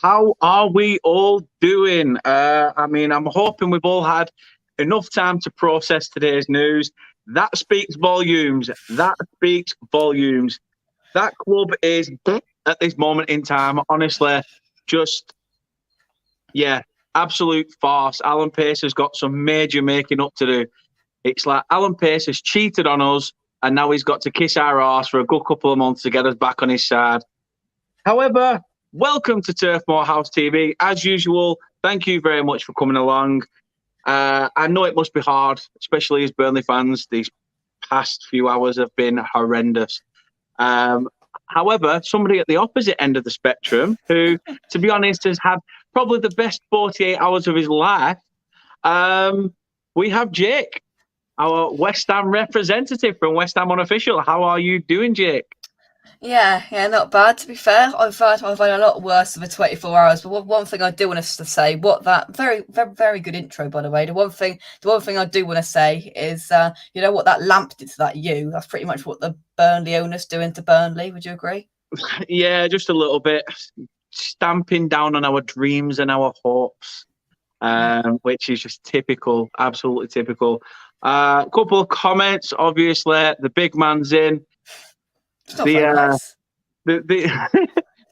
How are we all doing? I'm hoping we've all had enough time to process today's news. That speaks volumes. That speaks volumes. That club is, at this moment in time, honestly, just, yeah, absolute farce. Alan Pace has got some major making up to do. It's like Alan Pace has cheated on us, and now he's got to kiss our arse for a good couple of months to get us back on his side. However, welcome to Turf Moor House TV. As usual, thank you very much for coming along. I know it must be hard, especially as Burnley fans. These past few hours have been horrendous. However, somebody at the opposite end of the spectrum, who, to be honest, has had probably the best 48 hours of his life, we have Jake, our West Ham representative from West Ham Unofficial. How are you doing, Jake? Yeah, not bad, to be fair. I've had a lot worse of a 24 hours, but one thing I do want us to say, very, very, very good intro, by the way. The one thing I do want to say is, you know what that lamp did to that that's pretty much what the Burnley owners doing to Burnley. Would you agree? Yeah, just a little bit. Stamping down on our dreams and our hopes, which is just typical, absolutely typical. A couple of comments, obviously, the big man's in. It's not very nice.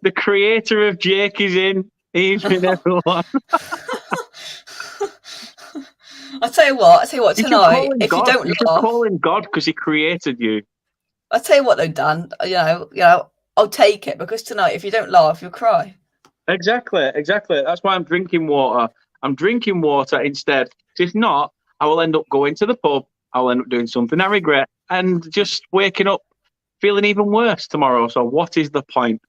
The creator of Jake is in. He's been everyone. I'll tell you what, tonight, if you don't laugh, call him God because he created you. I'll tell you what though, Dan, you know, I'll take it, because tonight, if you don't laugh, you'll cry. Exactly. That's why I'm drinking water. I'm drinking water instead. If not, I will end up going to the pub. I will end up doing something I regret and just waking up feeling even worse tomorrow. So what is the point?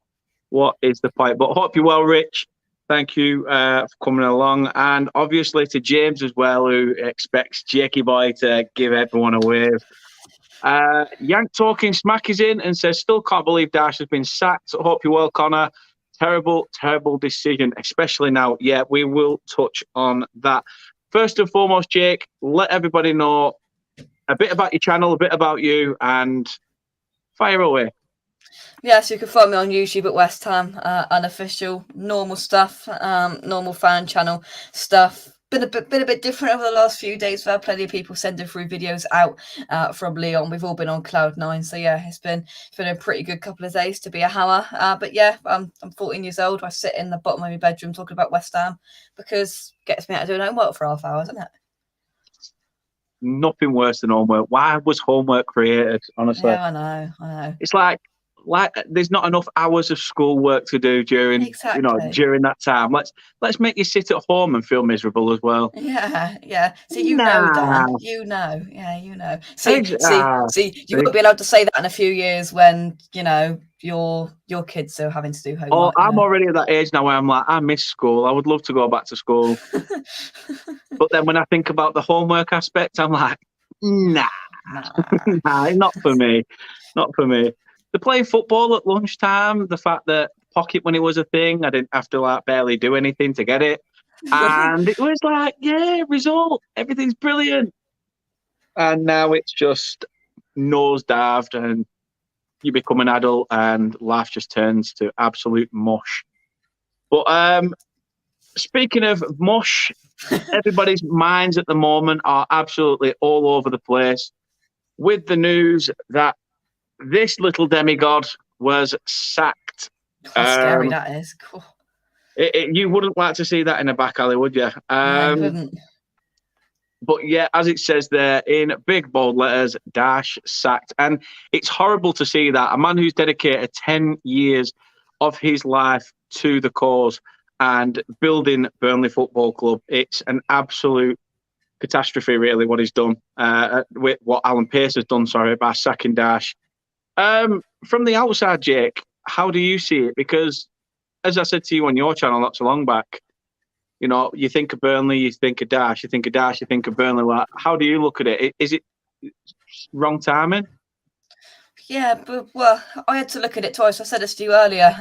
But hope you're well, Rich. Thank you for coming along. And obviously to James as well, who expects Jakey Boy to give everyone a wave. Yank Talking Smack is in and says, still can't believe Dash has been sacked. Hope you're well, Connor. Terrible decision, especially now. Yeah, we will touch on that. First and foremost, Jake, let everybody know a bit about your channel, a bit about you, and fire away. Yeah, so you can find me on YouTube at West Ham Unofficial. Normal stuff, normal fan channel stuff. Been a bit different over the last few days. We've had plenty of people sending through videos out from Leon. We've all been on cloud nine, so yeah, it's been a pretty good couple of days to be a hammer. But yeah, I'm 14 years old. I sit in the bottom of my bedroom talking about West Ham because it gets me out of doing homework for half hours, isn't it? Nothing worse than homework. Why was homework created? Honestly, yeah, I know. It's like there's not enough hours of schoolwork to do during that time. Let's make you sit at home and feel miserable as well. Yeah. See, you know, Dan. You know. Yeah, you know. See, you won't be allowed to say that in a few years when your kids are having to do homework. Oh, I'm already at that age now where I'm like, I miss school. I would love to go back to school. But then when I think about the homework aspect, I'm like, nah, not for me. Not for me. They're playing football at lunchtime. The fact that pocket money was a thing, I didn't have to barely do anything to get it. And it was like, yeah, result. Everything's brilliant. And now it's just nosedived and you become an adult and life just turns to absolute mush. But speaking of mush, everybody's minds at the moment are absolutely all over the place with the news that this little demigod was sacked. How scary that is. Cool. You wouldn't like to see that in a back alley, would you? No, I wouldn't. But yeah, as it says there in big bold letters, Dash sacked. And it's horrible to see that. A man who's dedicated 10 years of his life to the cause and building Burnley Football Club. It's an absolute catastrophe, really, what he's done, with what Alan Pace has done, by sacking Dash. From the outside, Jake, how do you see it? Because, as I said to you on your channel not so long back, you think of Burnley, you think of Dash, you think of Dash, you think of Burnley. How do you look at it? Is it wrong timing? Yeah, but I had to look at it twice. I said this to you earlier.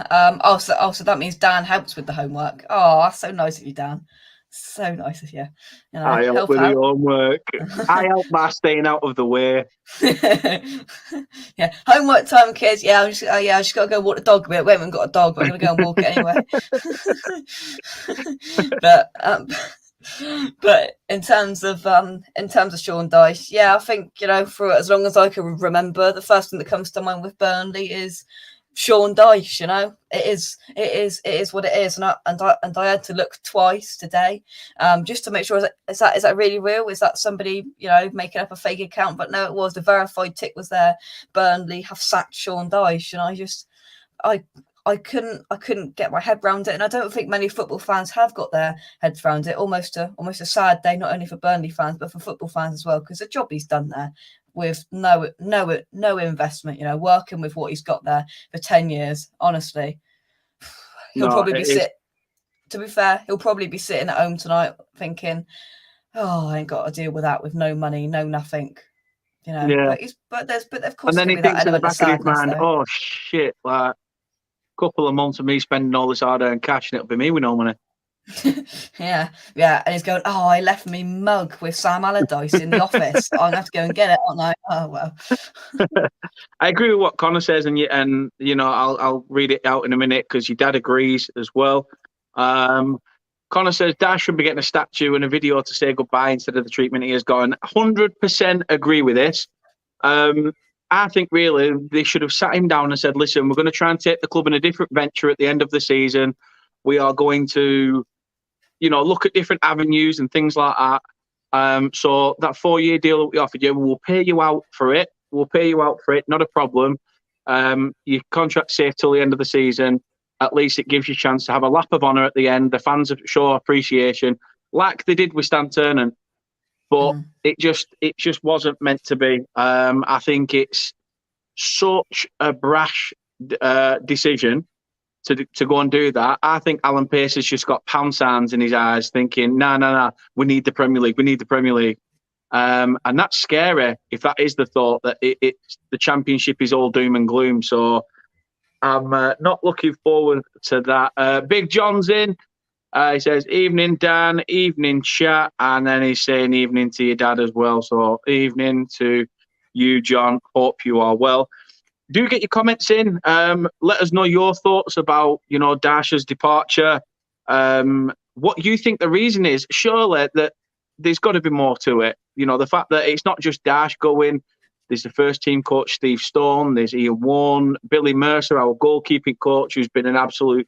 So that means Dan helps with the homework. Oh, that's so nice of you, Dan. So nice of you. You know, I help help with the out. homework. I help by staying out of the way. Yeah, homework time, kids. Yeah, I just got to go walk the dog a bit. We haven't got a dog, but I'm gonna go and walk it anyway. but in terms of Sean Dyche, yeah, I think, you know, for as long as I can remember, the first thing that comes to mind with Burnley is Sean Dyche. You know, it is what it is, and I had to look twice today, just to make sure, is that really real? Is that somebody, you know, making up a fake account? But no, it was. The verified tick was there. Burnley have sacked Sean Dyche, and I couldn't get my head around it, and I don't think many football fans have got their heads around it. Almost a sad day, not only for Burnley fans but for football fans as well, because the job he's done there with no investment, you know, working with what he's got there for 10 years. Honestly, he'll probably be sitting. To be fair, he'll probably be sitting at home tonight thinking, "Oh, I ain't got to deal with that with no money, no nothing." You know, Yeah. but of course, and then he be thinks that in the element of back of his sadness, mind, though. "Oh shit! Like, couple of months of me spending all this hard-earned cash, and it'll be me with no money." yeah, and he's going, "Oh, I left me mug with Sam Allardyce in the office. I'm gonna have to go and get it, aren't I?" Oh well. I agree with what Connor says, and you know, I'll read it out in a minute because your dad agrees as well. Connor says Dash should be getting a statue and a video to say goodbye instead of the treatment he has gotten. 100% agree with this. I think really they should have sat him down and said, "Listen, we're going to try and take the club in a different venture at the end of the season. We are going to, you know, look at different avenues and things like that. So that 4-year deal that we offered you, we'll pay you out for it. Not a problem. Your contract's safe till the end of the season. At least it gives you a chance to have a lap of honour at the end. The fans show appreciation, like they did with Stan Turner. But it just wasn't meant to be. I think it's such a brash decision to go and do that. I think Alan Pace has just got pound signs in his eyes, thinking, "No, we need the Premier League. We need the Premier League." And that's scary if that is the thought, that it's the Championship is all doom and gloom. So I'm not looking forward to that. Big John's in. He says, "Evening, Dan. Evening, chat." And then he's saying evening to your dad as well. So evening to you, John. Hope you are well. Do get your comments in. Let us know your thoughts about, you know, Dash's departure. What you think the reason is. Surely that there's got to be more to it. You know, the fact that it's not just Dash going. There's the first team coach, Steve Stone. There's Ian Warne, Billy Mercer, our goalkeeping coach, who's been an absolute,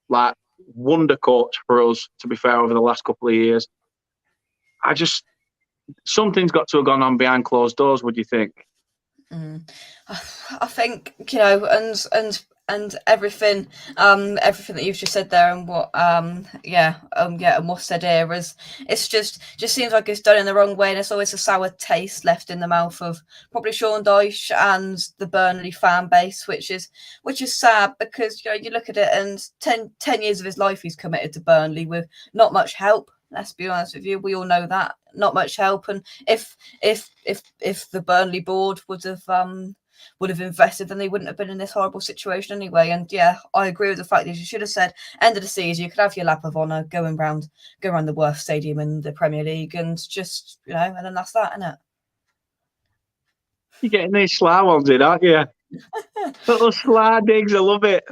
like, wonder coach for us, to be fair, over the last couple of years. Something's got to have gone on behind closed doors. What do you think? I think, you know, and everything that you've just said there, and what and what's said here is, it's just seems like it's done in the wrong way, and it's always a sour taste left in the mouth of probably Sean Dyche and the Burnley fan base, which is sad, because, you know, you look at it, and 10 years of his life he's committed to Burnley with not much help. Let's be honest with you, we all know that, not much help. And if the Burnley board would have invested, then they wouldn't have been in this horrible situation anyway. And yeah, I agree with the fact that you should have said, end of the season, you could have your lap of honour, go around the worst stadium in the Premier League, and just, you know, and then that's that, isn't it? You're getting these sly ones in, aren't you? Little sly digs. I love it.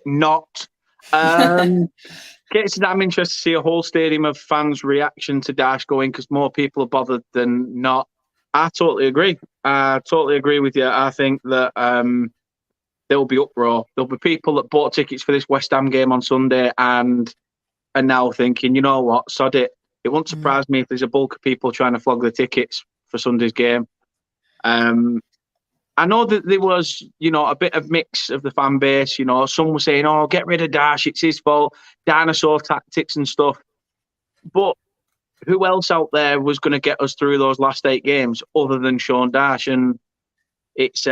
Not. I'm interested to see a whole stadium of fans' reaction to Dash going, because more people are bothered than not. I totally agree. With you. I think that there will be uproar. There'll be people that bought tickets for this West Ham game on Sunday and are now thinking, you know what, sod it. It won't surprise me if there's a bulk of people trying to flog the tickets for Sunday's game. I know that there was, you know, a bit of mix of the fan base. You know, some were saying, "Oh, get rid of Dash, it's his fault, dinosaur tactics and stuff." But who else out there was going to get us through those last 8 games other than Sean Dash? And it's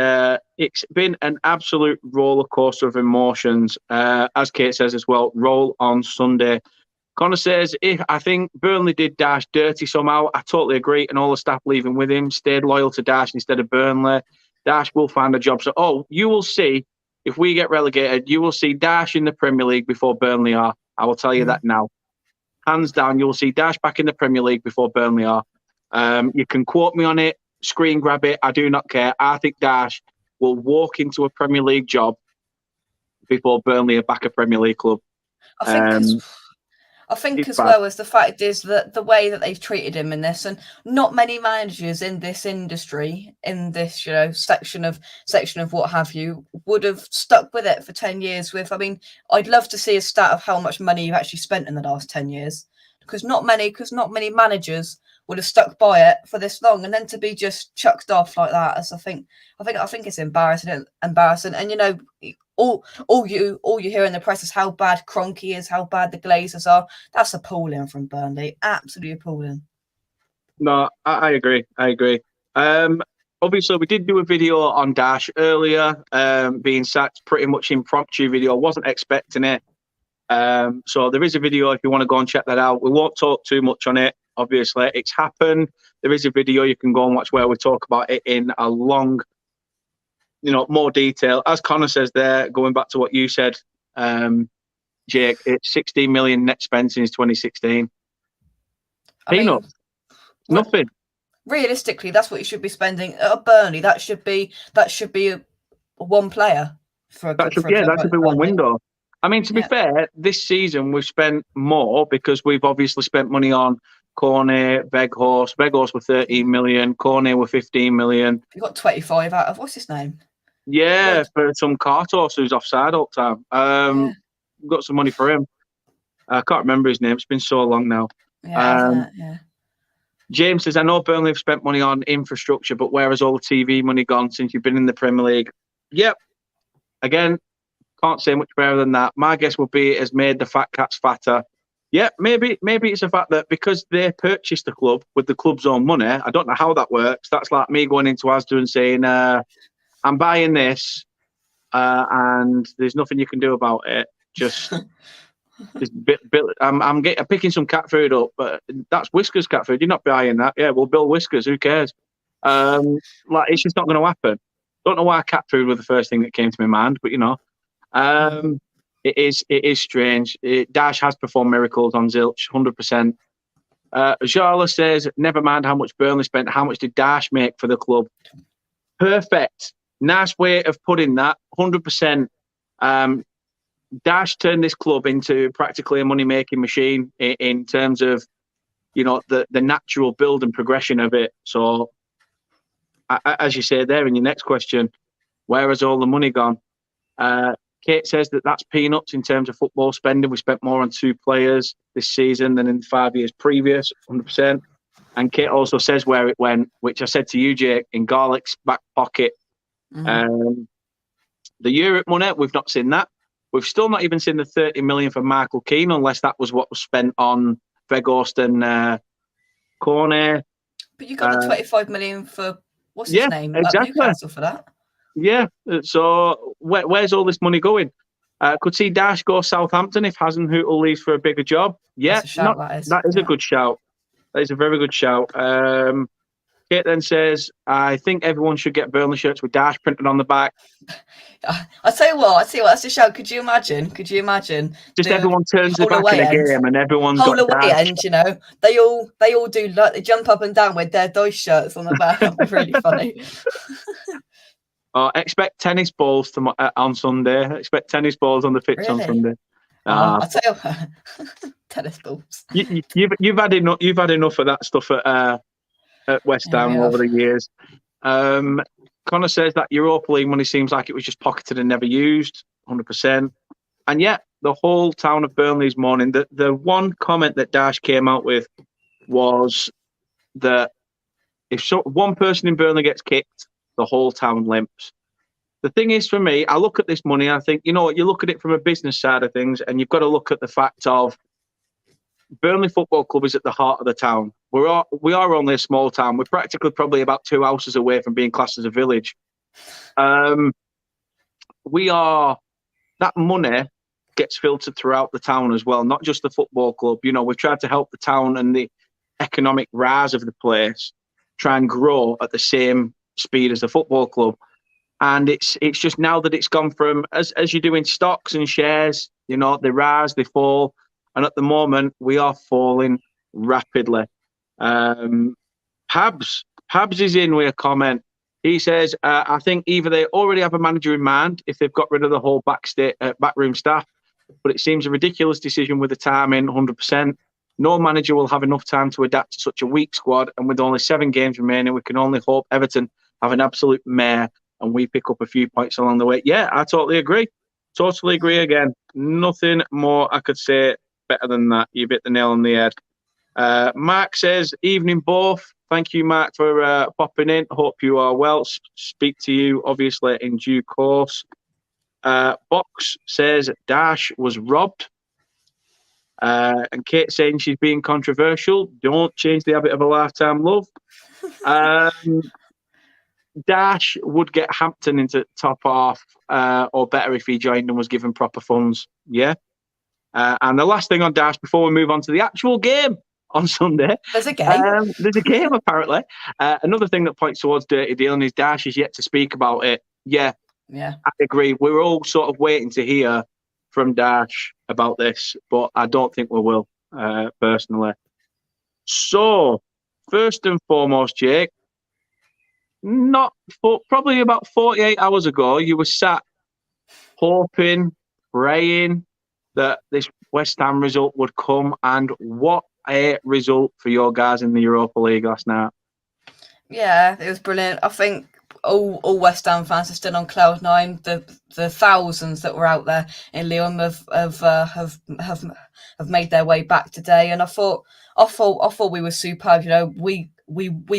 been an absolute roller coaster of emotions. As Kate says as well, roll on Sunday. Connor says, I think Burnley did Dash dirty somehow. I totally agree. And all the staff leaving with him stayed loyal to Dash instead of Burnley. Dash will find a job. So, you will see, if we get relegated, you will see Dash in the Premier League before Burnley are. I will tell you that now. hands down, you'll see Dash back in the Premier League before Burnley are. You can quote me on it, screen grab it. I do not care. I think Dash will walk into a Premier League job before Burnley are back a Premier League club. I think as well as the fact is that the way that they've treated him in this, and not many managers in this industry, in this section of what have you, would have stuck with it for 10 years. I mean, I'd love to see a stat of how much money you've actually spent in the last 10 years, because not many managers would have stuck by it for this long, and then to be just chucked off like that, as I think it's embarrassing. And all you hear in the press is how bad Kroenke is, how bad the Glazers are. That's appalling from Burnley, absolutely appalling. No, I agree. Obviously, we did do a video on Dash earlier, being sacked, pretty much impromptu video. I wasn't expecting it. So there is a video if you want to go and check that out. We won't talk too much on it. Obviously, it's happened. There is a video you can go and watch where we talk about it in a long, more detail. As Connor says there, going back to what you said, Jake, it's 16 million net spend since 2016. Peanuts. Nothing. Realistically, that's what you should be spending at Burnley. That should be a one player for a that should be one window. I mean, to be fair, this season we've spent more because we've obviously spent money on Cornet, Weghorst. Weghorst were 13 million. Cornet were 15 million. You got 25 out of what's his name? Yeah, for some Kartos who's offside all the time. Got some money for him. I can't remember his name. It's been so long now. Yeah. James says, I know Burnley have spent money on infrastructure, but where has all the TV money gone since you've been in the Premier League? Yep. Again, can't say much better than that. My guess would be it has made the fat cats fatter. Yeah, maybe it's the fact that because they purchased the club with the club's own money, I don't know how that works. That's like me going into Asda and saying, I'm buying this and there's nothing you can do about it. Just I'm picking some cat food up, but that's Whiskers cat food. You're not buying that. Yeah, well, Bill Whiskers, who cares? It's just not going to happen. Don't know why cat food was the first thing that came to my mind, but it is strange. Dash has performed miracles on Zilch, 100%. Jala says, never mind how much Burnley spent, how much did Dash make for the club? Perfect. Nice way of putting that, 100%. Dash turned this club into practically a money-making machine in terms of, the natural build and progression of it. So, as you say there in your next question, where has all the money gone? Kate says that's peanuts in terms of football spending. We spent more on 2 players this season than in 5 years previous, 100%. And Kate also says where it went, which I said to you, Jake, in Garlick's back pocket. The Europe money, we've not seen that. We've still not even seen the 30 million for Michael Keane, unless that was what was spent on Weghorst and Cornet. But you got the 25 million for, what's his name? Exactly. Newcastle for that. Yeah, so where's all this money going? Could see Dash go Southampton if Hasenhüttl leaves for a bigger job. Yeah, that is a good shout. That is a very good shout. Kate then says, I think everyone should get Burnley shirts with Dash printed on the back. I tell you what, that's a shout. Could you imagine? Just everyone turns their back in a game and everyone's whole got away Dash. end, they all do, like, they jump up and down with their Dice shirts on the back. That'd be really funny. Expect tennis balls on Sunday. Expect tennis balls on the pitch on Sunday. I tell you, tennis balls. You've had enough of that stuff at West Ham over the years. Connor says that Europa League money seems like it was just pocketed and never used, 100%. And yet, the whole town of Burnley is mourning. The one comment that Dash came out with was that if one person in Burnley gets kicked, the whole town limps. The thing is, for me, I look at this money, I think, you look at it from a business side of things, and you've got to look at the fact of Burnley Football Club is at the heart of the town. We are only a small town. We're practically probably about 2 houses away from being classed as a village. That money gets filtered throughout the town as well, not just the football club. We've tried to help the town and the economic rise of the place try and grow at the same speed as the football club. And it's just now that it's gone from, as you do in stocks and shares, they rise, they fall. And at the moment, we are falling rapidly. Pabs is in with a comment. He says, I think either they already have a manager in mind if they've got rid of the whole backroom staff, but it seems a ridiculous decision with the timing, 100%. No manager will have enough time to adapt to such a weak squad, and with only 7 games remaining, we can only hope Everton have an absolute mare and we pick up a few points along the way. Yeah, I totally agree. Totally agree again. Nothing more I could say better than that. You've hit the nail on the head. Mark says, evening both. Thank you, Mark, for popping in. Hope you are well. Speak to you, obviously, in due course. Box says, Dash was robbed. And Kate saying she's being controversial. Don't change the habit of a lifetime love. Dash would get Hampton into top half, or better if he joined and was given proper funds. Yeah. And the last thing on Dash before we move on to the actual game on Sunday. There's a game. There's a game, apparently. Another thing that points towards dirty dealing is Dash is yet to speak about it. Yeah, I agree. We're all sort of waiting to hear from Dash about this, but I don't think we will, personally. So, first and foremost, Jake, probably about 48 hours ago, you were sat hoping, praying that this West Ham result would come, and what a result for your guys in the Europa League last night. Yeah, it was brilliant. I think all West Ham fans are still on cloud nine. The thousands that were out there in Lyon have made their way back today, and I thought we were superb. You know, we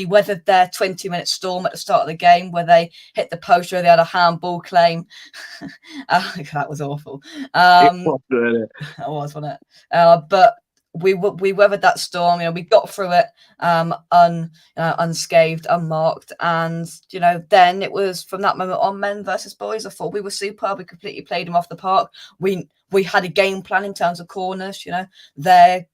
weathered their 20-minute storm at the start of the game where they hit the post where they had a handball claim. That was awful. It was, wasn't it? But we weathered that storm. You know, we got through it unscathed, unmarked, and you know, then it was from that moment on, men versus boys. I thought we were superb. We completely played them off the park. We had a game plan in terms of corners. You know, they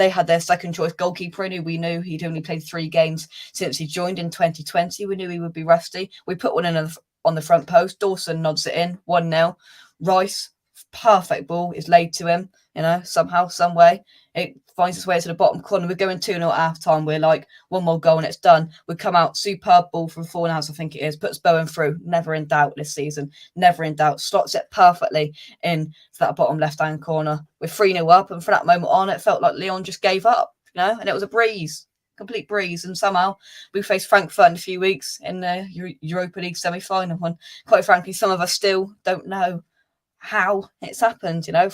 had their second choice goalkeeper in, who we knew he'd only played 3 games since he joined in 2020. We knew he would be rusty. We put one in on the front post. Dawson nods it in, 1-0. Rice, perfect ball is laid to him. You know, somehow, some way, it finds its way to the bottom corner. We're going 2-0 at half time. We're like, one more goal and it's done. We come out, superb ball from Fornhouse, I think it is, puts Bowen through. Never in doubt this season. Never in doubt. Slots it perfectly in that bottom left-hand corner. We're 3-0 up, and from that moment on, it felt like Lyon just gave up, you know, and it was a breeze. Complete breeze. And somehow we face Frankfurt in a few weeks in the Europa League semi-final. And quite frankly, some of us still don't know how it's happened, you know.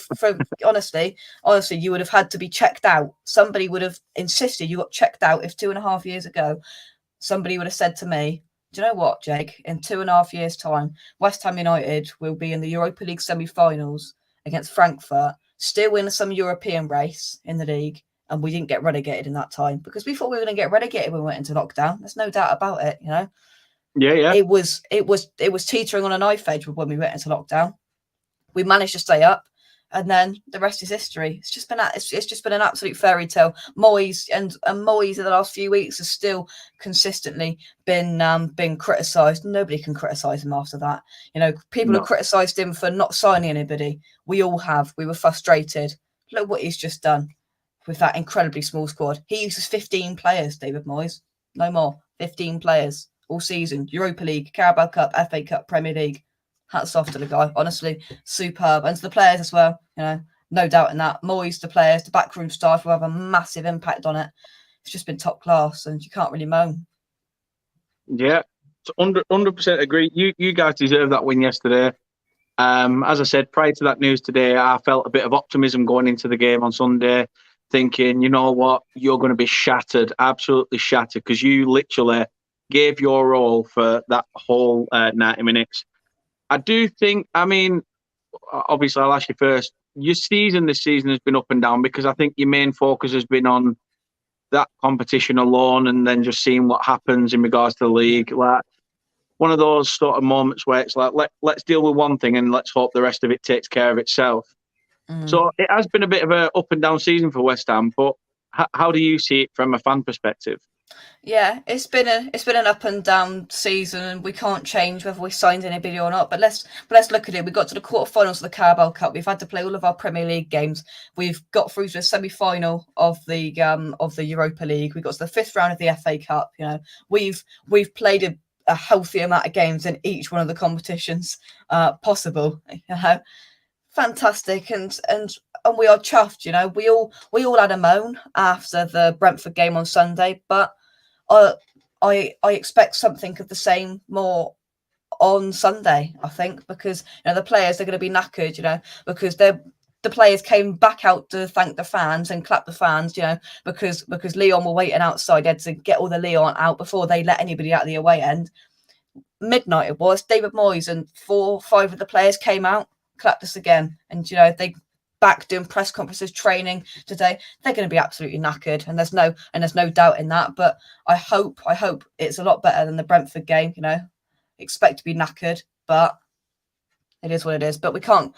Honestly, you would have had to be checked out. Somebody would have insisted you got checked out if 2.5 years ago somebody would have said to me, do you know what, Jake, in 2.5 years' time, West Ham United will be in the Europa League semi-finals against Frankfurt, still in some European race in the league, and we didn't get relegated in that time, because we thought we were going to get relegated when we went into lockdown. There's no doubt about it, you know. Yeah. It was teetering on a knife edge when we went into lockdown. We managed to stay up, and then the rest is history. It's just been an absolute fairy tale. Moyes and Moyes in the last few weeks has still consistently been criticised. Nobody can criticise him after that. You know, people have criticised him for not signing anybody. We all have. We were frustrated. Look what he's just done with that incredibly small squad. He uses 15 players, David Moyes. No more. 15 players all season. Europa League, Carabao Cup, FA Cup, Premier League. Hats off to the guy, honestly, superb. And to the players as well, you know, no doubt in that. Moyes, the players, the backroom staff will have a massive impact on it. It's just been top class, and you can't really moan. Yeah, 100% agree. You guys deserve that win yesterday. As I said, prior to that news today, I felt a bit of optimism going into the game on Sunday, thinking, you know what, you're going to be shattered, absolutely shattered, because you literally gave your all for that whole 90 minutes. I do think, I mean, obviously I'll ask you first, your season this season has been up and down, because I think your main focus has been on that competition alone, and then just seeing what happens in regards to the league. Like, one of those sort of moments where it's like, let's deal with one thing and let's hope the rest of it takes care of itself. So it has been a bit of an up and down season for West Ham, but how do you see it from a fan perspective? Yeah, it's been an up and down season, and we can't change whether we signed anybody or not. But let's look at it. We got to the quarterfinals of the Carabao Cup. We've had to play all of our Premier League games. We've got through to the semi-final of the Europa League. We got to the fifth round of the FA Cup. You know, we've played a healthy amount of games in each one of the competitions possible. You know, fantastic, and we are chuffed. You know, we all had a moan after the Brentford game on Sunday, but I expect something of the same more on Sunday, I think, because the players are going to be knackered, because the players came back out to thank the fans and clap the fans, because Leon were waiting outside. They had to get all the Leon out before they let anybody out of the away end. Midnight it was. David Moyes and 4 or 5 of the players came out, clapped us again, and they back doing press conferences, training today. They're going to be absolutely knackered, and there's no doubt in that. But I hope it's a lot better than the Brentford game. Expect to be knackered, but it is what it is. But we can't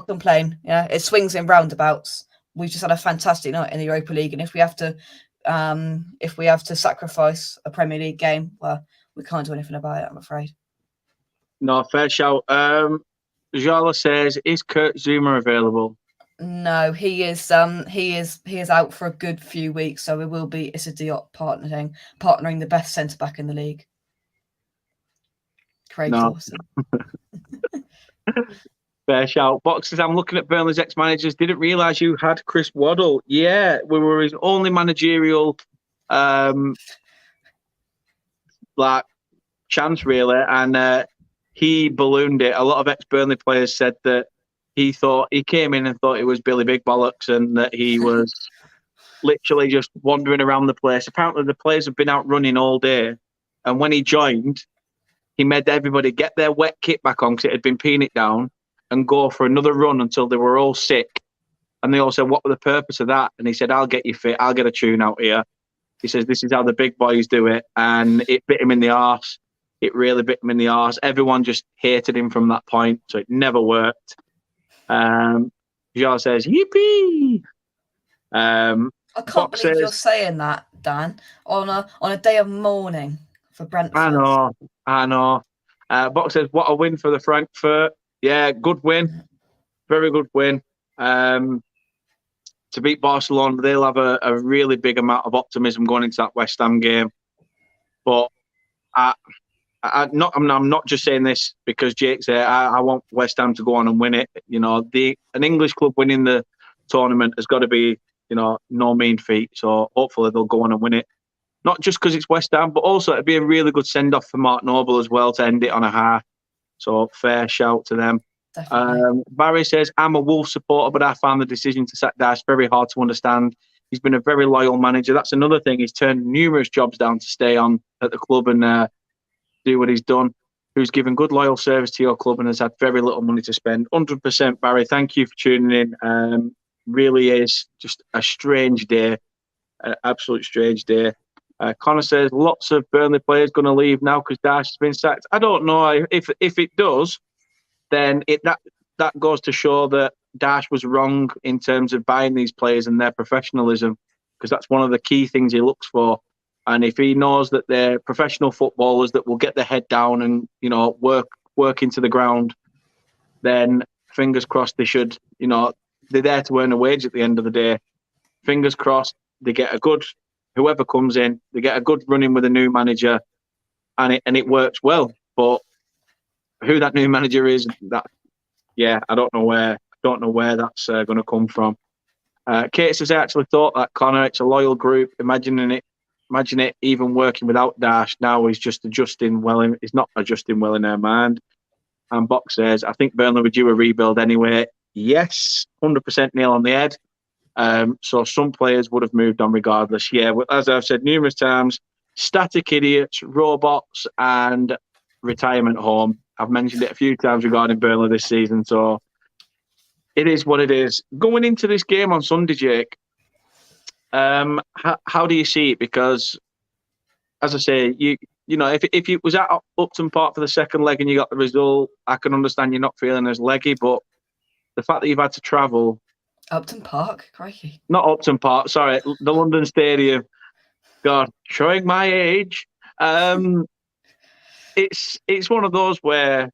complain. It swings in roundabouts. We've just had a fantastic night in the Europa League, and if we have to sacrifice a Premier League game, well, we can't do anything about it, I'm afraid. No, fair shout. Jala says, is Kurt Zuma available? No, he is out for a good few weeks, so it will be Issa Diop partnering the best centre back in the league. Craig Dawson. Fair shout. Boxers, I'm looking at Burnley's ex-managers. Didn't realise you had Chris Waddle. Yeah, we were his only managerial chance, really, and he ballooned it. A lot of ex-Burnley players said that he came in and thought it was Billy Big Bollocks, and that he was literally just wandering around the place. Apparently, the players have been out running all day, and when he joined, he made everybody get their wet kit back on because it had been peeing it down, and go for another run until they were all sick. And they all said, "What was the purpose of that?" And he said, "I'll get you fit. I'll get a tune out here." He says, "This is how the big boys do it," and it bit him in the arse. It really bit him in the arse. Everyone just hated him from that point, so it never worked. Jar says, "Yippee!" I can't believe you're saying that, Dan, on a day of mourning for Brentford. I know. Box says, "What a win for the Frankfurt." Yeah, good win. Very good win. To beat Barcelona, they'll have a really big amount of optimism going into that West Ham game. But I'm not just saying this because Jake's there. I want West Ham to go on and win it. An English club winning the tournament has got to be, no mean feat. So hopefully they'll go on and win it. Not just because it's West Ham, but also it'd be a really good send-off for Mark Noble as well to end it on a high. So fair shout to them. Barry says, "I'm a Wolves supporter, but I found the decision to sack Dash very hard to understand. He's been a very loyal manager." That's another thing. He's turned numerous jobs down to stay on at the club and do what he's done. Who's given good loyal service to your club and has had very little money to spend. 100%, Barry. Thank you for tuning in. Really is just a strange day, an absolute strange day. Connor says lots of Burnley players going to leave now because Dash has been sacked. I don't know if it does, then that goes to show that Dash was wrong in terms of buying these players and their professionalism, because that's one of the key things he looks for. And if he knows that they're professional footballers that will get their head down and work into the ground, then fingers crossed they should. They're there to earn a wage at the end of the day. Fingers crossed they get whoever comes in, they get a good run-in with a new manager, and it works well. But who that new manager is, I don't know where that's going to come from. Kate says, "I actually thought that, Connor. It's a loyal group. Imagine it even working without Dash. Now he's just adjusting well. He's not adjusting well in her mind." And Box says, "I think Burnley would do a rebuild anyway." Yes, 100% nail on the head. So some players would have moved on regardless. Yeah, as I've said numerous times, static idiots, robots, and retirement home. I've mentioned it a few times regarding Burnley this season. So it is what it is. Going into this game on Sunday, Jake, how do you see it? Because, as I say, if it was at Upton Park for the second leg and you got the result, I can understand you're not feeling as leggy. But the fact that you've had to travel... Upton Park? Crikey. Not Upton Park, sorry, the London Stadium. God, showing my age. It's one of those where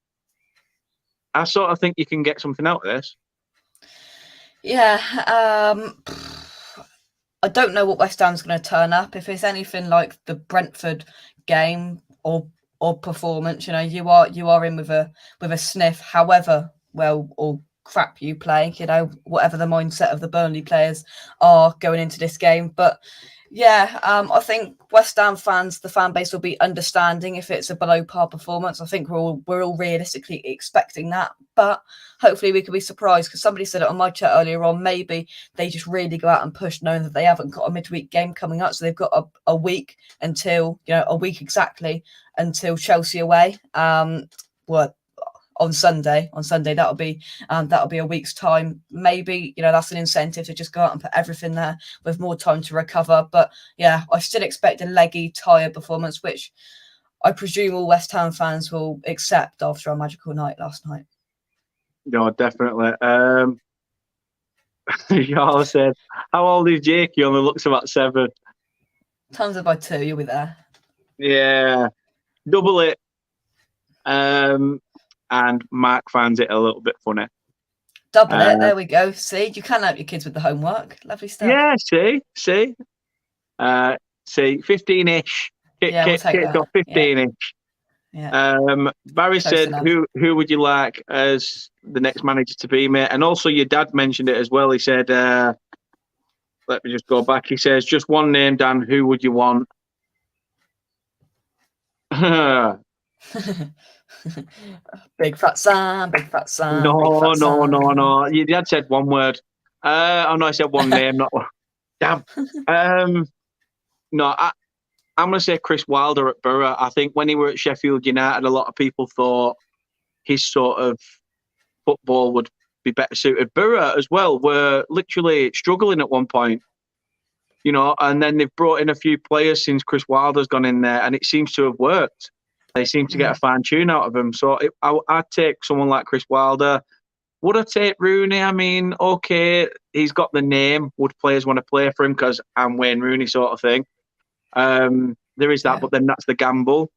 I sort of think you can get something out of this. Yeah, I don't know what West Ham's going to turn up. If it's anything like the Brentford game or performance, you are in with a sniff. However well or crap you play, whatever the mindset of the Burnley players are going into this game. But yeah, I think West Ham fans, the fan base, will be understanding if it's a below par performance. I think we're all realistically expecting that, but hopefully we could be surprised, because somebody said it on my chat earlier on. Maybe they just really go out and push, knowing that they haven't got a midweek game coming up, so they've got a week until a week exactly until Chelsea away. On Sunday that'll be a week's time. Maybe that's an incentive to just go out and put everything there with more time to recover. But yeah, I still expect a leggy, tired performance, which I presume all West Ham fans will accept after our magical night last night. No, definitely. Y'all said, how old is Jake? He only looks about 7. Times it by 2, you'll be there. Yeah, double it. And Mark finds it a little bit funny. Double it. There we go. See, you can help your kids with the homework. Lovely stuff. Yeah, see. 15-ish. Yeah, we'll take that. 15-ish. Yeah. Barry Close said, enough. who would you like as the next manager to be, mate? And also your dad mentioned it as well. He said, let me just go back. He says, just one name, Dan. Who would you want? Big fat Sam. No. Your dad said one word. Oh no, I said one name, not one. Damn. No, I'm going to say Chris Wilder at Borough. I think when he were at Sheffield United, a lot of people thought his sort of football would be better suited. Borough as well were literally struggling at one point, and then they've brought in a few players since Chris Wilder's gone in there, and it seems to have worked. They seem to get a fine tune out of him. So I'd take someone like Chris Wilder. Would I take Rooney? I mean, okay, he's got the name. Would players want to play for him because I'm Wayne Rooney sort of thing? There is that, but then that's the gamble.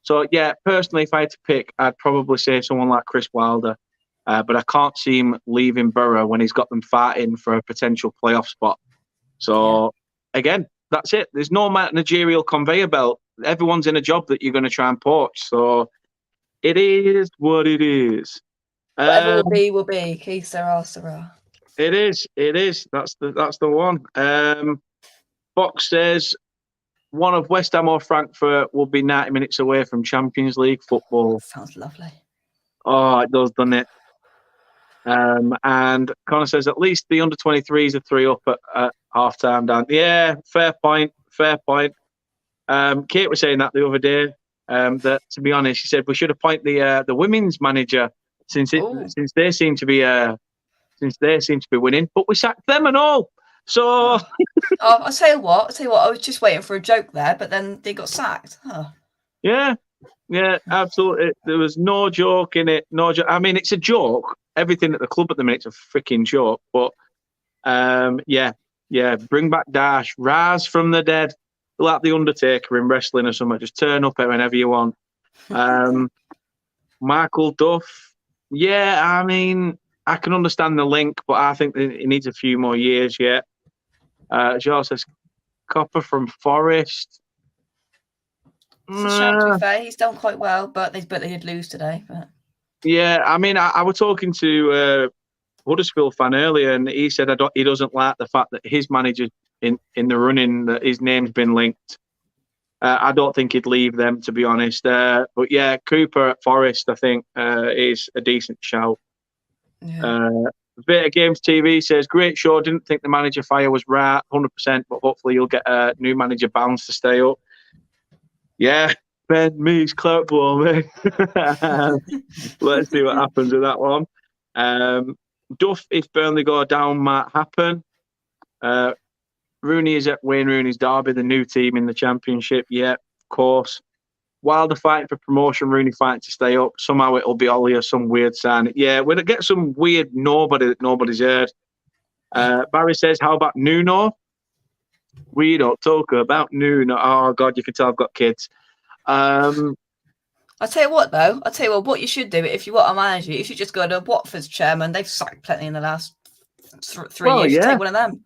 So yeah, personally, if I had to pick, I'd probably say someone like Chris Wilder. But I can't see him leaving Borough when he's got them fighting for a potential playoff spot. So again, that's it. There's no managerial conveyor belt. Everyone's in a job that you're going to try and poach. So it is what it is. Whatever will be. Keith, Sarah. It is. That's the one. Fox says one of West Ham or Frankfurt will be 90 minutes away from Champions League football. Sounds lovely. Oh, it does, doesn't it? And Connor says at least the under 23s are 3 up at half time, Dan. Yeah, fair point. Kate was saying that the other day. That, to be honest, she said we should appoint the women's manager since they seem to be winning, but we sacked them and all. So I'll tell you what. I was just waiting for a joke there, but then they got sacked. Huh. Yeah, absolutely. There was no joke in it. No joke. I mean, it's a joke. Everything at the club at the minute's a freaking joke. But yeah. Bring back Dash, rise from the dead, like the Undertaker in wrestling or something. Just turn up whenever you want. Michael Duff. Yeah, I mean, I can understand the link, but I think it needs a few more years yet. Joe says Copper from Forest. It's a shame, to be fair. He's done quite well, but they did lose today. But yeah, I mean, I was talking to Huddersfield fan earlier, and he said he doesn't like the fact that his manager in the running, that his name's been linked. I don't think he'd leave them, to be honest. But yeah, Cooper at Forest, I think, is a decent shout. yeah. Beta Games TV says, great show. Didn't think the manager fire was right, 100%, but hopefully you'll get a new manager bounce to stay up. Yeah, Ben Meeks, Clark Blow, mate. Let's see what happens with that one. Duff, if Burnley go down, might happen. Rooney is at Wayne Rooney's Derby, the new team in the Championship. Yeah, of course. Wilder fighting for promotion, Rooney fighting to stay up. Somehow it'll be Ollie or some weird sign. Yeah, we'll get some weird nobody that nobody's heard. Barry says, how about Nuno? We don't talk about noon. Oh God, you can tell I've got kids. I'll tell you what, though. I'll tell you what you should do if you want to manage it. You should just go to Watford's chairman. They've sacked plenty in the last 3 years. Yeah, Take one of them.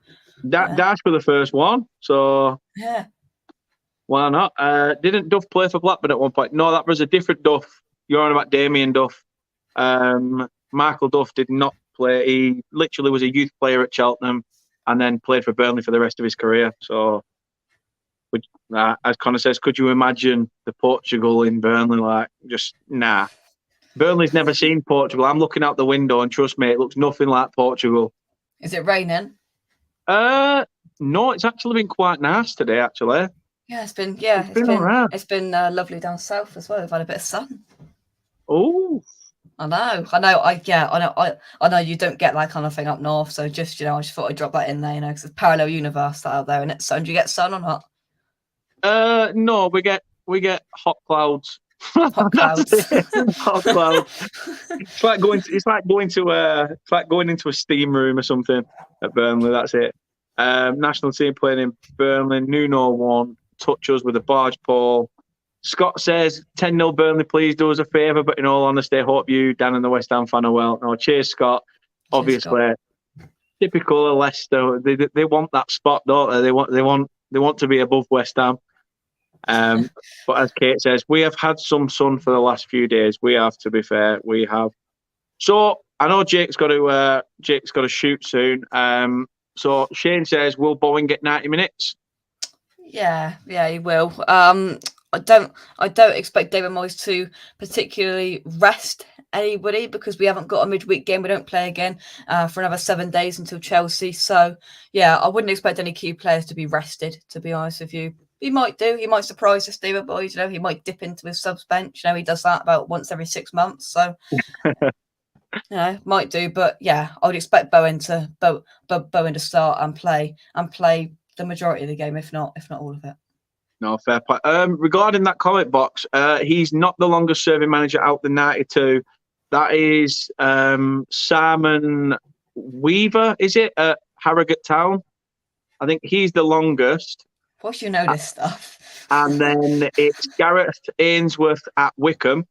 Dash for the first one. So yeah, why not? Didn't Duff play for Blackburn at one point? No, that was a different Duff. You're on about Damien Duff. Michael Duff did not play. He literally was a youth player at Cheltenham and then played for Burnley for the rest of his career. So, as Connor says, could you imagine the Portugal in Burnley? Like, just nah. Burnley's never seen Portugal. I'm looking out the window and trust me, it looks nothing like Portugal. Is it raining? No, it's actually been quite nice today, actually. Yeah, it's been alright. It's been lovely down south as well. We've had a bit of sun. Oh, I know you don't get that kind of thing up north. So just, I just thought I'd drop that in there, because it's parallel universe out there, and it's sun. Do you get sun or not? No, we get hot clouds. Hot clouds. Hot clouds. It's like going into a steam room or something at Burnley. That's it. National team playing in Burnley. Nuno won. Touch us with a barge pole. Scott says 10-0 Burnley. Please do us a favour. But in all honesty, I hope you, Dan, and the West Ham fan are well. No, cheers, Scott. Cheers, obviously, Scott. Typical of Leicester. They want that spot, don't they? They want to be above West Ham. But as Kate says, we have had some sun for the last few days. We have, to be fair, we have. So I know Jake's got to shoot soon. So Shane says, will Bowen get 90 minutes? Yeah, he will. I don't expect David Moyes to particularly rest anybody because we haven't got a midweek game. We don't play again for another 7 days until Chelsea. So yeah, I wouldn't expect any key players to be rested, to be honest with you. He might do. He might surprise us, David Moyes. He might dip into his subs bench. He does that about once every 6 months. So, might do. But yeah, I would expect Bowen to start and play the majority of the game, if not all of it. No, fair point. Regarding that comment box, he's not the longest serving manager out the 92. That is Simon Weaver, is it, at Harrogate Town? I think he's the longest. Of course you know this stuff. And then it's Gareth Ainsworth at Wickham,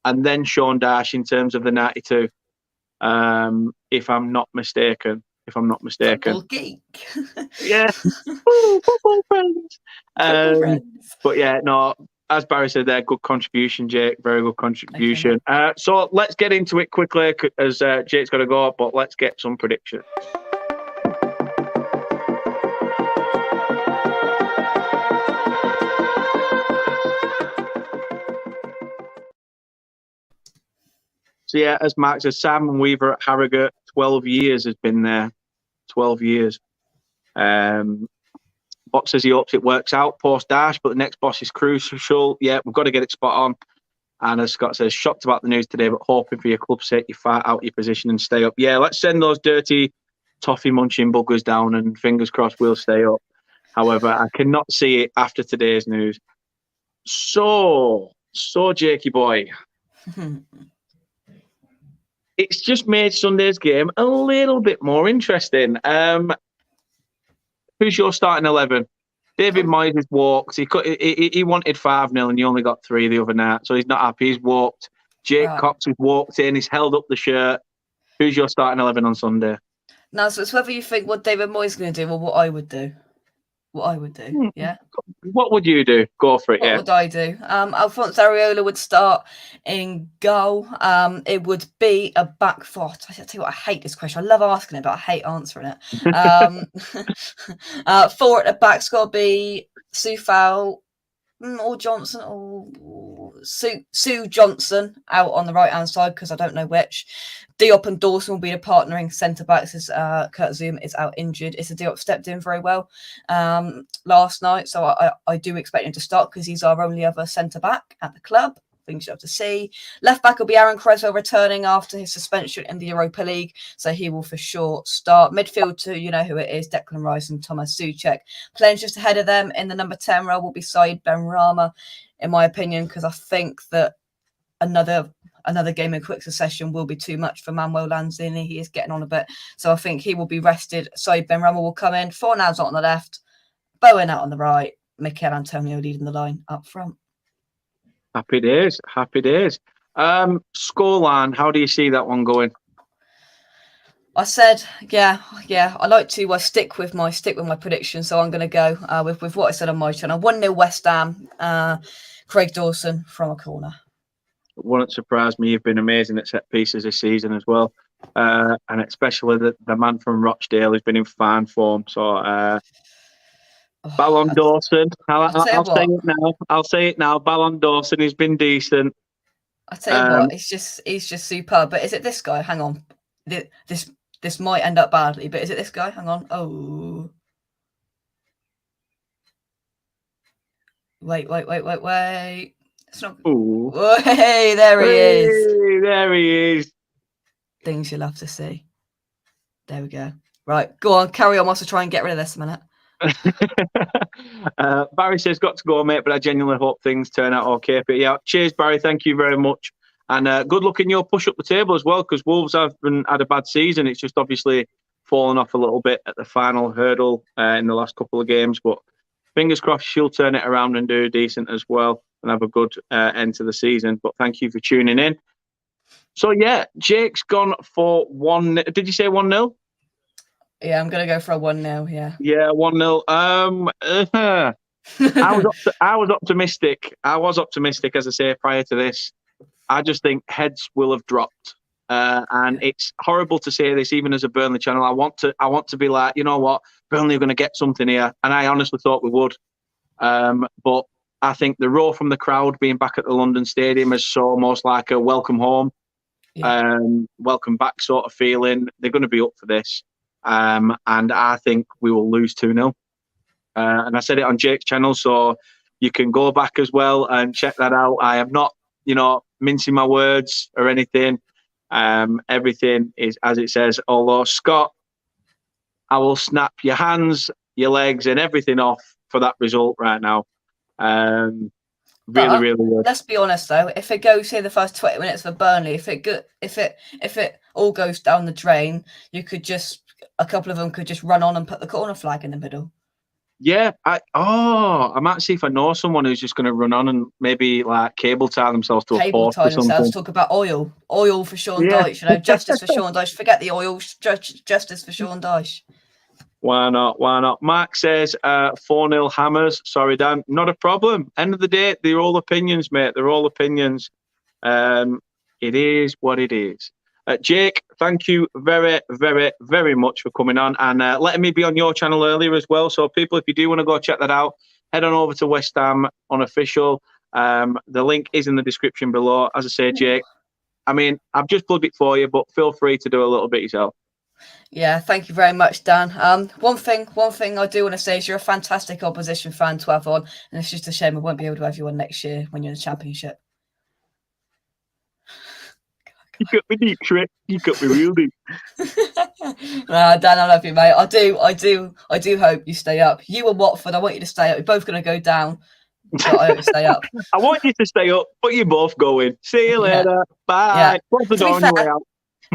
and then Sean Dash in terms of the 92, if I'm not mistaken. Football geek. Yeah. Football friends. But yeah, no, as Barry said there, good contribution, Jake. Very good contribution. Okay. So let's get into it quickly as Jake's got to go, but let's get some predictions. So yeah, as Mark says, Simon Weaver at Harrogate, 12 years has been there. 12 years. Box says he hopes it works out post Dash, but the next boss is crucial. Yeah, we've got to get it spot on. And as Scott says, shocked about the news today, but hoping for your club's sake you fight out your position and stay up. Yeah, let's send those dirty toffee munching buggers down and fingers crossed we'll stay up. However, I cannot see it after today's news. So Jakey boy. It's just made Sunday's game a little bit more interesting. Who's your starting 11? David Moyes has walked. He wanted 5-0 and he only got 3 the other night, so he's not happy. He's walked. Jake Cox has walked in. He's held up the shirt. Who's your starting 11 on Sunday? Now, so it's whether you think what David Moyes is going to do or what I would do. Yeah. What would you do? Go for it. What would I do? Alphonse Areola would start in goal. It would be a back four. I tell you what, I hate this question. I love asking it, but I hate answering it. 4 at the back's got to be Soufal or Johnson or Sue Johnson out on the right hand side because I don't know which. Diop and Dawson will be the partnering centre backs as Kurt Zouma is out injured. Issa Diop stepped in very well last night, so I do expect him to start because he's our only other centre back at the club. Things you have to see. Left back will be Aaron Creswell returning after his suspension in the Europa League, so he will for sure start. Midfield too, you know who it is, Declan Rice and Thomas Souček. Playing just ahead of them in the number 10 role will be Said Benrahma, in my opinion, because I think that another game in quick succession will be too much for Manuel Lanzini. He is getting on a bit, so I think he will be rested. Said Benrahma will come in. Fornal's not on the left. Bowen out on the right, Mikel Antonio leading the line up front. Happy days, happy days. Scoreline, how do you see that one going? I said, yeah. I like to stick with my prediction, so I'm going to go with what I said on my channel. 1-0 West Ham. Craig Dawson from a corner. It wouldn't surprise me. You've been amazing at set pieces this season as well, and especially the man from Rochdale who's been in fine form. So, Ballon Dawson. I'll say it now. I'll say it now. Ballon Dawson. He's been decent. I tell you what, he's just superb. But is it this guy? Hang on, this might end up badly. But is it this guy? Hang on. Oh, wait. It's not. Ooh. Hey, there he is. There he is. Things you'll have to see. There we go. Right, go on, carry on. Whilst I try and get rid of this a minute. Barry says, got to go, mate, but I genuinely hope things turn out okay. But yeah, cheers, Barry. Thank you very much. And good luck in your push up the table as well, because Wolves haven't had a bad season. It's just obviously fallen off a little bit at the final hurdle in the last couple of games. But fingers crossed she'll turn it around and do decent as well and have a good end to the season. But thank you for tuning in. So yeah, Jake's gone for 1-0. Did you say 1-0? Yeah, I'm gonna go for a 1-0. Yeah. Yeah, 1-0. I was optimistic. I was optimistic, as I say, prior to this. I just think heads will have dropped, and it's horrible to say this, even as a Burnley channel. I want to be like, you know what, Burnley are going to get something here, and I honestly thought we would. But I think the roar from the crowd being back at the London Stadium is so almost like a welcome home, welcome back sort of feeling. They're going to be up for this. And I think we will lose 2-0. And I said it on Jake's channel, so you can go back as well and check that out. I am not, mincing my words or anything. Everything is as it says. Although, Scott, I will snap your hands, your legs and everything off for that result right now. Really good. Let's be honest though, if it goes here the first 20 minutes for Burnley, if it all goes down the drain, a couple of them could just run on and put the corner flag in the middle. Yeah, I might see if I know someone who's just going to run on and maybe like cable tie themselves to a post or something. Talk about oil for Sean Dyche. Justice for Sean Dyche. Forget the oil, justice for Sean Dyche. Why not? Mark says 4-0 Hammers. Sorry, Dan, not a problem. End of the day, they're all opinions, mate. They're all opinions. It is what it is. Jake, thank you very, very, very much for coming on and letting me be on your channel earlier as well. So people, if you do want to go check that out, head on over to West Ham Unofficial. The link is in the description below. As I say, Jake, I've just plugged it for you, but feel free to do a little bit yourself. Yeah, thank you very much, Dan. One thing I do want to say is you're a fantastic opposition fan to have on, and it's just a shame I won't be able to have you on next year when you're in the Championship. You got me deep, Shrek. You got me real deep. Dan, I love you, mate. I do hope you stay up. You and Watford, I want you to stay up. We're both going to go down, but I hope you stay up. I want you to stay up, but you're both going. See you later. Bye. Yeah. Close the door on your way out.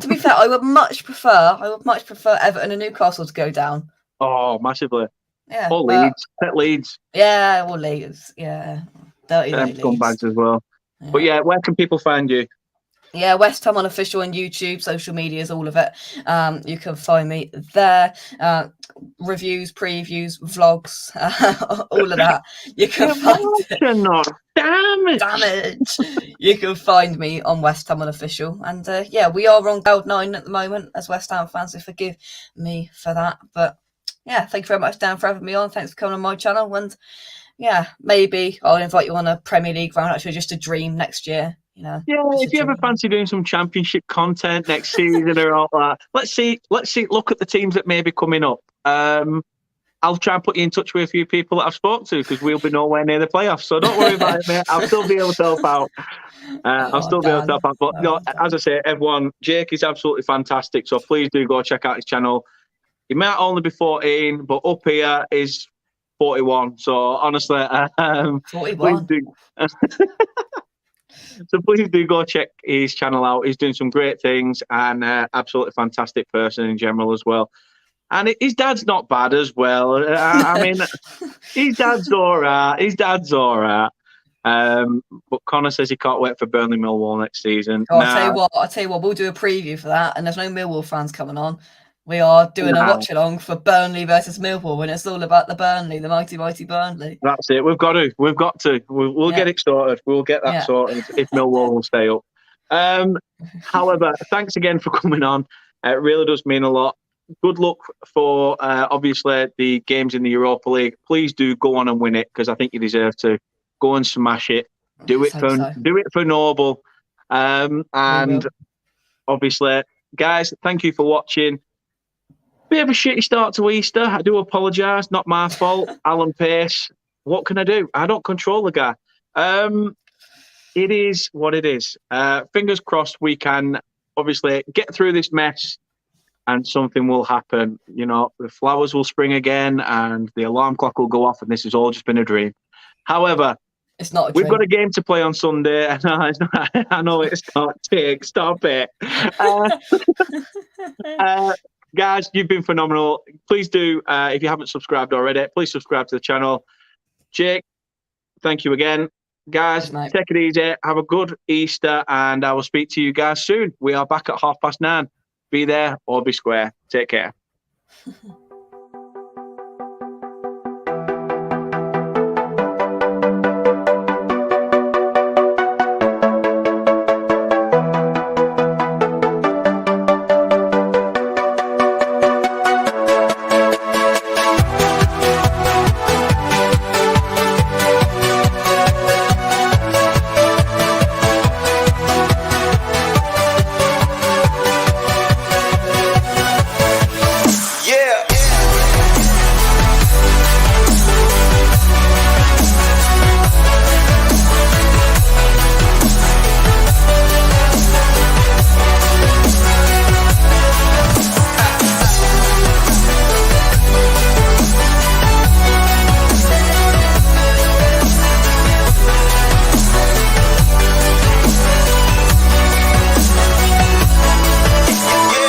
To be fair, I would much prefer Everton and Newcastle to go down. Oh, massively. Yeah. Or Leeds. Pet Leeds. Yeah, or Leeds. Yeah. Dirty scumbags as well. Yeah. But yeah, where can people find you? Yeah, West Ham Unofficial on YouTube, social medias, all of it. You can find me there. Reviews, previews, vlogs, all of that. You can damage. You can find me on West Ham Unofficial, and we are on cloud 9 at the moment as West Ham fans. So forgive me for that, but yeah, thank you very much, Dan, for having me on. Thanks for coming on my channel, and yeah, maybe I'll invite you on a Premier League round. Actually, just a dream next year. Yeah, if you ever fancy doing some Championship content next season or all that, let's see. Look at the teams that may be coming up. I'll try and put you in touch with a few people that I've spoken to because we'll be nowhere near the playoffs. So don't worry about it, mate. I'll still be able to help out. But no, as I say, everyone, Jake is absolutely fantastic. So please do go check out his channel. He might only be 14, but up here is 41. So honestly, 41. Please do. So please do go check his channel out. He's doing some great things and absolutely fantastic person in general as well. And his dad's not bad as well. I mean, his dad's all right. His dad's all right. But Connor says he can't wait for Burnley Millwall next season. Oh, I'll tell you what, we'll do a preview for that, and there's no Millwall fans coming on. We are doing a watch along for Burnley versus Millwall, and it's all about the Burnley, the mighty Burnley. That's it. We've got to. We'll get it sorted. We'll get that sorted if Millwall will stay up. However, thanks again for coming on. It really does mean a lot. Good luck for obviously the games in the Europa League. Please do go on and win it, because I think you deserve to. Go and smash it. Do it for Noble. And obviously, guys, thank you for watching. Bit of a shitty start to Easter. I do apologise. Not my fault. Alan Pace. What can I do? I don't control the guy. It is what it is. Fingers crossed we can obviously get through this mess and something will happen. You know, the flowers will spring again and the alarm clock will go off and this has all just been a dream. However, it's not a dream. We've got a game to play on Sunday. I know it's not. Stop it. Guys, you've been phenomenal. Please do, if you haven't subscribed already, please subscribe to the channel. Jake, thank you again. Guys, take it easy. Have a good Easter, and I will speak to you guys soon. We are back at 9:30. Be there or be square. Take care.